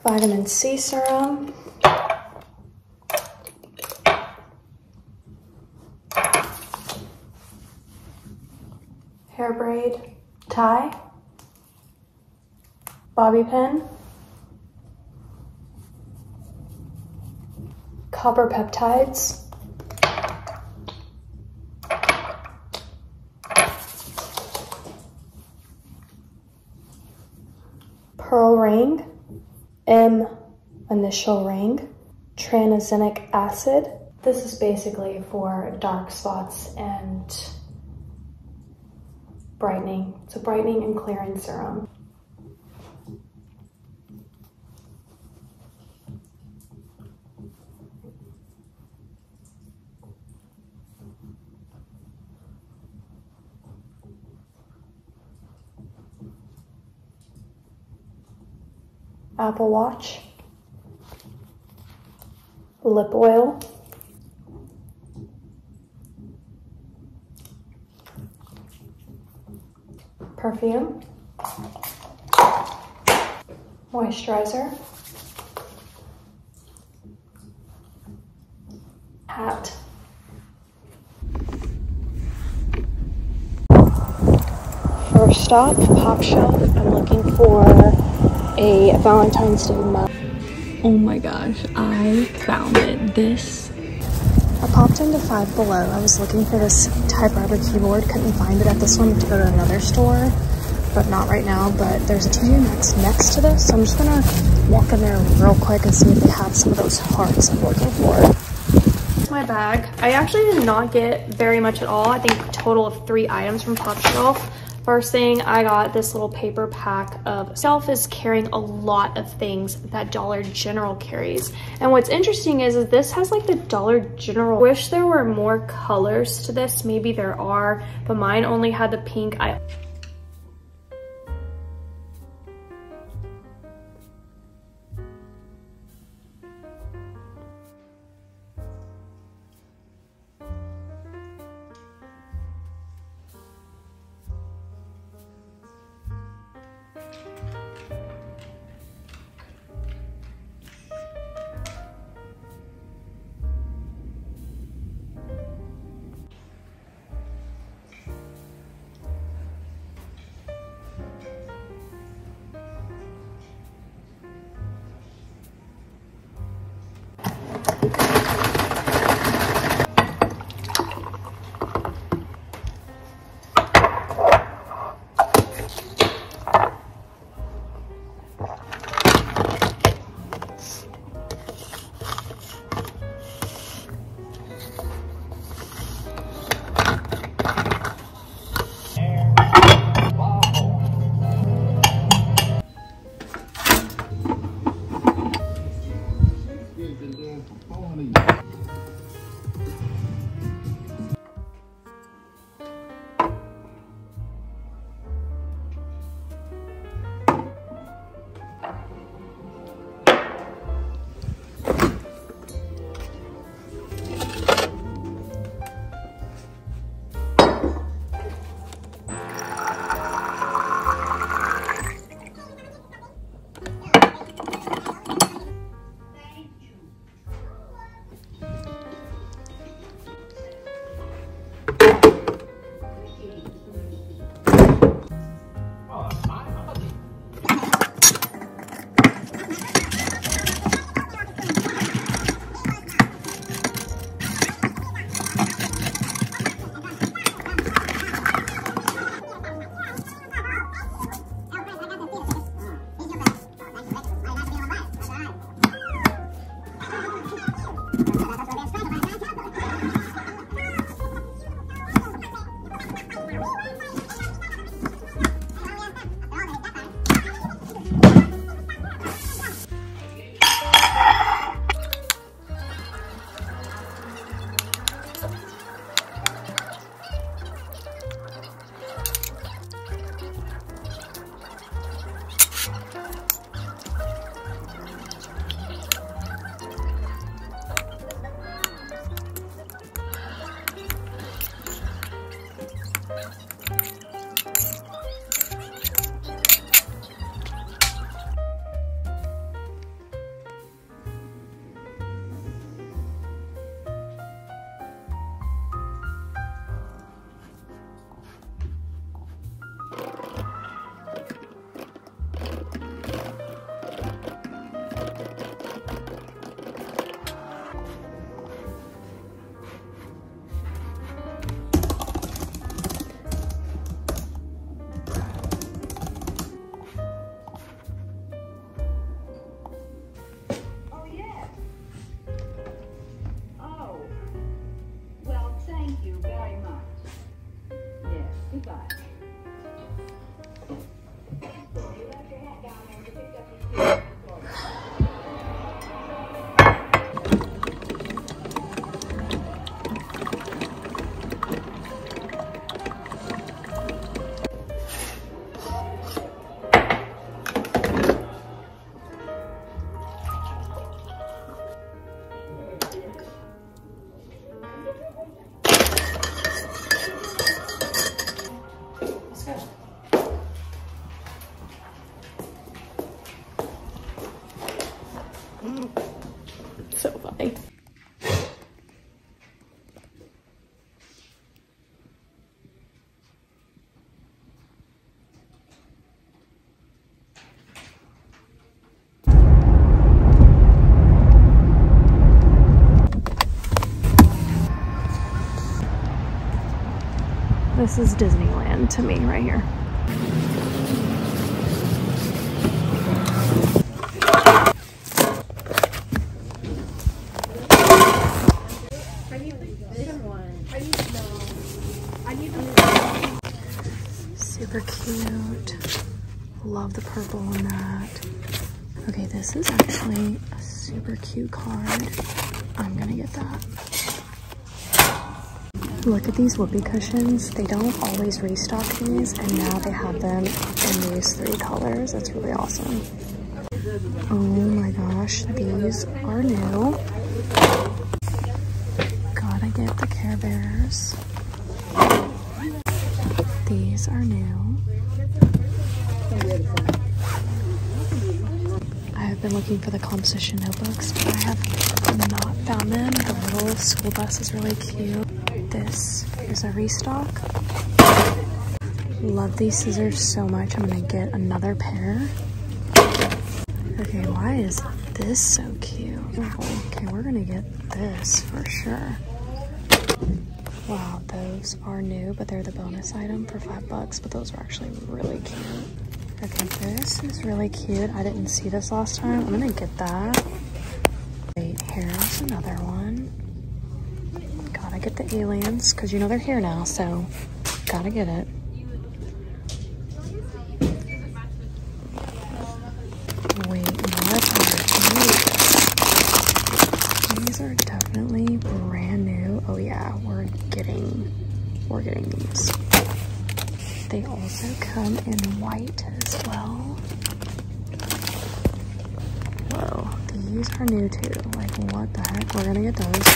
Vitamin C serum. Hair braid tie. Bobby pin. Copper peptides. Pearl ring. M initial ring. Tranexamic acid. This is basically for dark spots and brightening. It's a brightening and clearing serum. Apple Watch, lip oil, perfume, moisturizer, hat. First stop, Pop Shelf. I'm looking for a Valentine's Day mug. Oh my gosh, I found it. This. I popped into Five Below. I was looking for this typewriter keyboard, couldn't find it at this one, to go to another store, but not right now. But there's a TJ Maxx next to this, so I'm just gonna walk in there real quick and see if they have some of those hearts I'm looking for. Here's my bag. I actually did not get very much at all. I think a total of 3 items from Top Shelf. First thing, I got this little paper pack of Shelf is carrying a lot of things that Dollar General carries. And what's interesting is this has like the Dollar General. I wish there were more colors to this. Maybe there are, but mine only had the pink. So funny. This is Disneyland to me right here. Super cute. Love the purple on that. Okay, this is actually a super cute card. I'm gonna get that. Look at these whoopee cushions. They don't always restock these, and now they have them in these 3 colors. That's really awesome. Oh my gosh, these are new. Gotta get the Care Bears. These are new. I have been looking for the composition notebooks, but I have not found them. The little school bus is really cute. This is a restock. Love these scissors so much. I'm gonna get another pair. Okay, why is this so cute? Okay, we're gonna get this for sure. Wow, those are new, but they're the bonus item for $5, but those are actually really cute. Okay, this is really cute. I didn't see this last time. I'm gonna get that. Wait, here's another one. Gotta get the aliens, because you know they're here now, so gotta get it. Wait, what are these? These are definitely brand new. Oh yeah, we're getting these. They also come in white as well. Whoa, these are new too. Like, what the heck? We're gonna get those.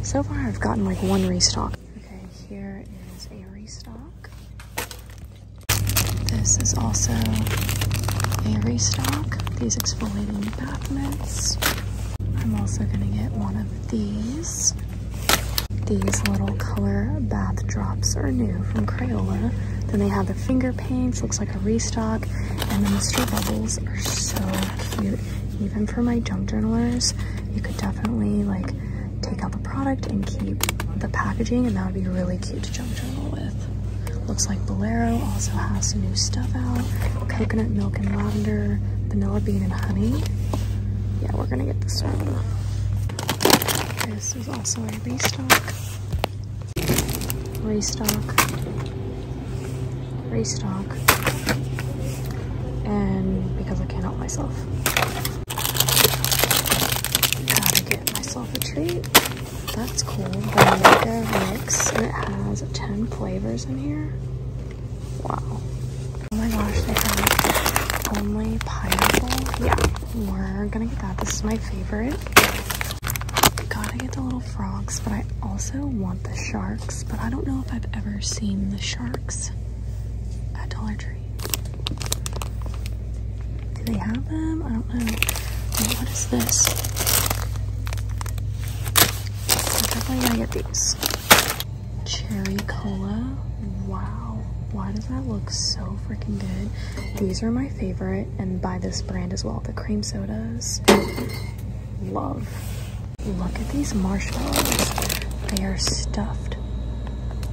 So far, I've gotten like 1 restock. Okay, here is a restock. This is also a restock. These exfoliating bath mitts. I'm also gonna get one of these. These little color bath drops are new from Crayola. Then they have the finger paints, looks like a restock. And then the Mystery Bubbles are so cute. Even for my junk journalers, you could definitely like take out the product and keep the packaging, and that would be really cute to junk journal with. Looks like Bolero also has some new stuff out. Coconut milk and lavender, vanilla bean and honey. Yeah, we're gonna get this one. This is also a restock. Restock. And because I can't help myself. Gotta get myself a treat. That's cool. The Mega Mix, and it has 10 flavors in here. Wow. Oh my gosh, they have only pineapple. Yeah, we're gonna get that. This is my favorite. Gotta get the little frogs, but I also want the sharks, but I don't know if I've ever seen the sharks at Dollar Tree. Do they have them? I don't know. Wait, what is this? I'm definitely gonna get these. Cherry Cola. Wow. Why does that look so freaking good? These are my favorite, and by this brand as well, the cream sodas. Love. Look at these marshmallows. They are stuffed.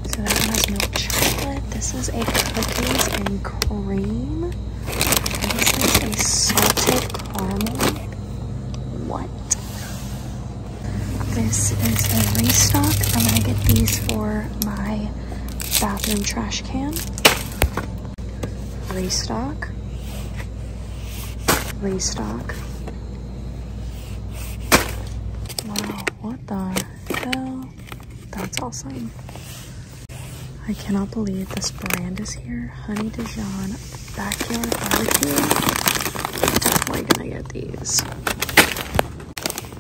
So that has milk chocolate. This is a cookies and cream. This is a salted caramel. What? This is a restock. I'm gonna get these for my bathroom trash can. Restock. Restock. Wow, what the hell? That's awesome. I cannot believe this brand is here. Honey Dijon Backyard Barbecue. Definitely gonna get these.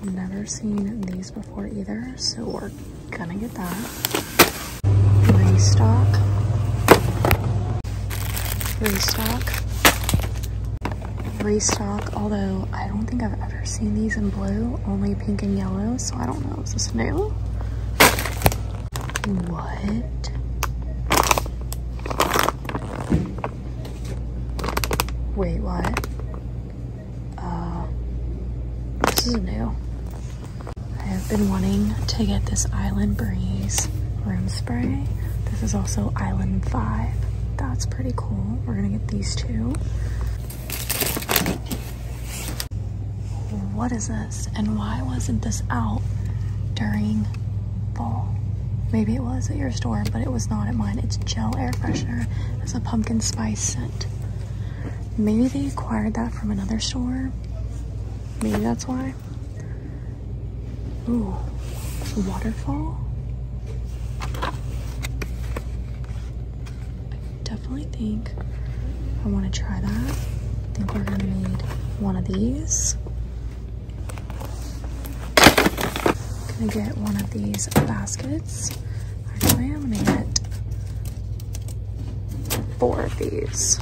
Never seen these before either, so we're gonna get that. Restock. Restock. Restock, although I don't think I've ever seen these in blue, only pink and yellow, so I don't know. Is this new? What? Wait, what? This is new. I have been wanting to get this Island Breeze room spray. This is also Island 5. That's pretty cool. We're gonna get these two. What is this? And why wasn't this out during fall? Maybe it was at your store, but it was not at mine. It's gel air freshener. It's a pumpkin spice scent. Maybe they acquired that from another store. Maybe that's why. Ooh, waterfall. I definitely think I want to try that. I think we're gonna need one of these. Gonna get one of these baskets. Actually, I'm gonna get 4 of these.